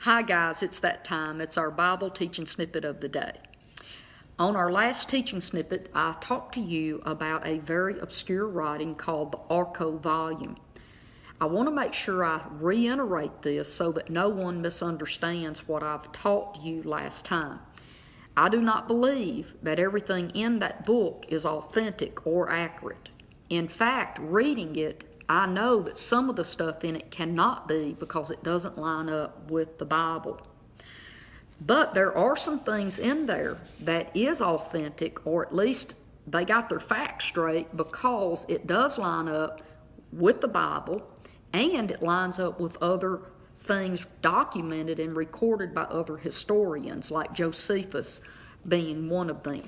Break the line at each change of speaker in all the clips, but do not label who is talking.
Hi guys, it's that time. It's our Bible Teaching Snippet of the day. On our last teaching snippet, I talked to you about a very obscure writing called the Arco volume. I want to make sure I reiterate this so that no one misunderstands what I've taught you last time. I do not believe that everything in that book is authentic or accurate. In fact, reading it, I know that some of the stuff in it cannot be because it doesn't line up with the Bible. But there are some things in there that is authentic, or at least they got their facts straight because it does line up with the Bible and it lines up with other things documented and recorded by other historians, like Josephus being one of them.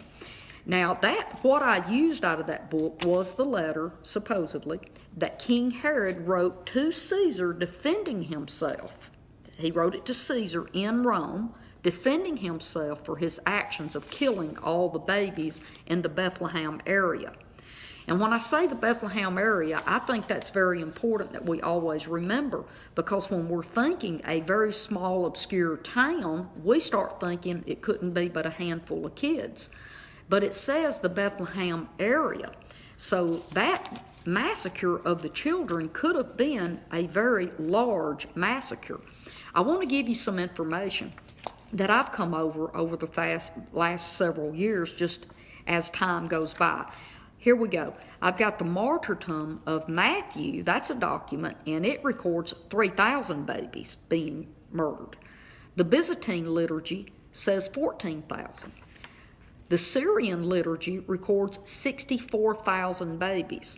Now, what I used out of that book was the letter, supposedly, that King Herod wrote to Caesar defending himself. He wrote it to Caesar in Rome, defending himself for his actions of killing all the babies in the Bethlehem area. And when I say the Bethlehem area, I think that's very important that we always remember, because when we're thinking a very small, obscure town, we start thinking it couldn't be but a handful of kids. But it says the Bethlehem area. So that massacre of the children could have been a very large massacre. I want to give you some information that I've come over the last several years, just as time goes by. Here we go. I've got the martyrdom of Matthew. That's a document, and it records 3,000 babies being murdered. The Byzantine liturgy says 14,000. The Syrian liturgy records 64,000 babies.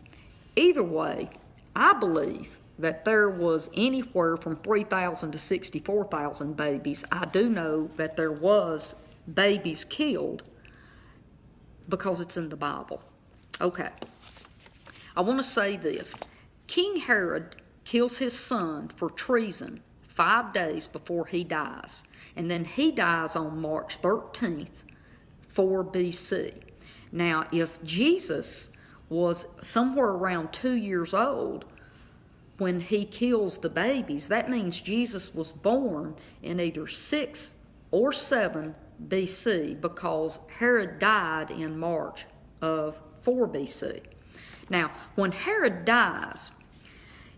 Either way, I believe that there was anywhere from 3,000 to 64,000 babies. I do know that there was babies killed because it's in the Bible. Okay, I want to say this. King Herod kills his son for treason 5 days before he dies, and then he dies on March 13th, 4 BC. Now, if Jesus was somewhere around 2 years old when he kills the babies, that means Jesus was born in either 6 or 7 BC, because Herod died in March of 4 BC. Now, when Herod dies,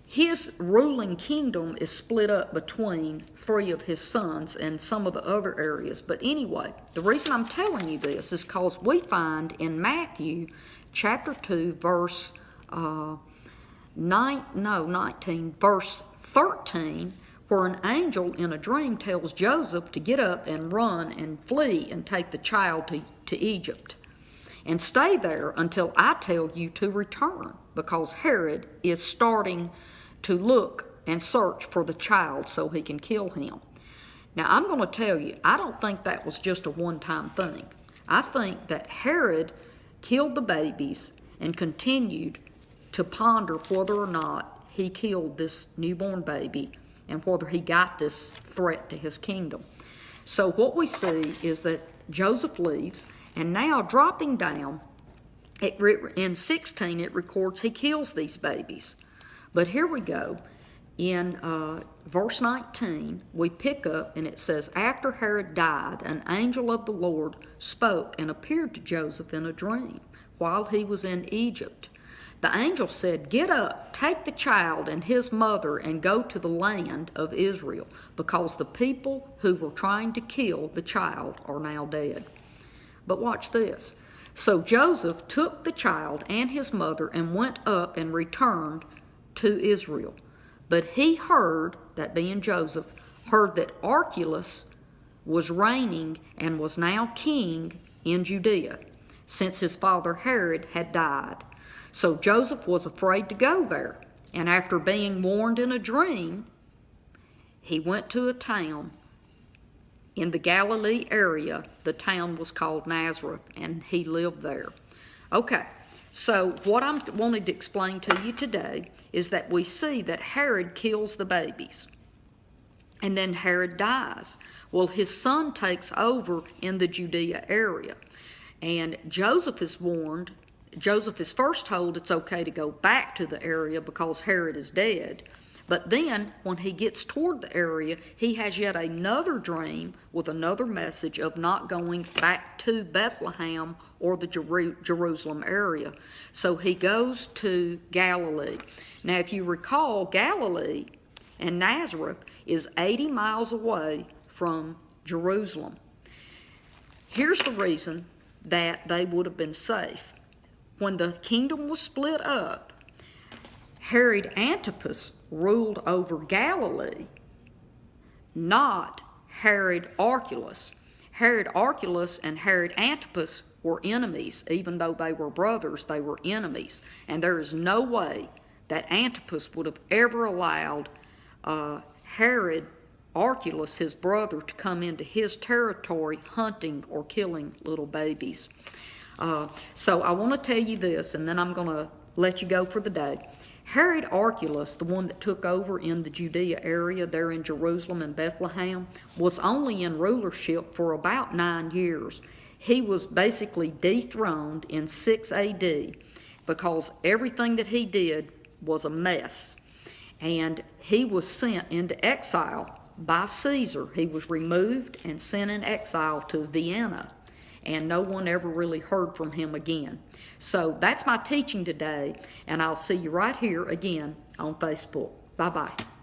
his ruling kingdom is split up between 3 of his sons and some of the other areas. But anyway, the reason I'm telling you this is because we find in Matthew chapter 2, verse 19, verse 13, where an angel in a dream tells Joseph to get up and run and flee and take the child to Egypt and stay there until I tell you to return, because Herod is starting to look and search for the child so he can kill him. Now, I'm going to tell you, I don't think that was just a one-time thing. I think that Herod killed the babies and continued to ponder whether or not he killed this newborn baby and whether he got this threat to his kingdom. So what we see is that Joseph leaves, and now dropping down, in 16 it records he kills these babies. But here we go. In verse 19, we pick up, and it says, "After Herod died, an angel of the Lord spoke and appeared to Joseph in a dream while he was in Egypt. The angel said, 'Get up, take the child and his mother and go to the land of Israel, because the people who were trying to kill the child are now dead.'" But watch this. "So Joseph took the child and his mother and went up and returned to Israel. But he heard," that being Joseph, "heard that Archelaus was reigning and was now king in Judea, since his father Herod had died. So Joseph was afraid to go there, and after being warned in a dream, he went to a town in the Galilee area. The town was called Nazareth, and he lived there." Okay, so what I'm wanting to explain to you today is that we see that Herod kills the babies, and then Herod dies. Well, his son takes over in the Judea area, and Joseph is warned. Joseph is first told it's okay to go back to the area because Herod is dead. But then, when he gets toward the area, he has yet another dream with another message of not going back to Bethlehem or the Jerusalem area. So he goes to Galilee. Now, if you recall, Galilee and Nazareth is 80 miles away from Jerusalem. Here's the reason that they would have been safe. When the kingdom was split up, Herod Antipas ruled over Galilee, not Herod Archelaus. Herod Archelaus and Herod Antipas were enemies. Even though they were brothers, they were enemies. And there is no way that Antipas would have ever allowed Herod Archelaus, his brother, to come into his territory hunting or killing little babies. So I want to tell you this, and then I'm going to let you go for the day. Herod Archelaus, the one that took over in the Judea area there in Jerusalem and Bethlehem, was only in rulership for about 9 years. He was basically dethroned in 6 AD because everything that he did was a mess. And he was sent into exile by Caesar. He was removed and sent in exile to Vienna. And no one ever really heard from him again. So that's my teaching today, and I'll see you right here again on Facebook. Bye-bye.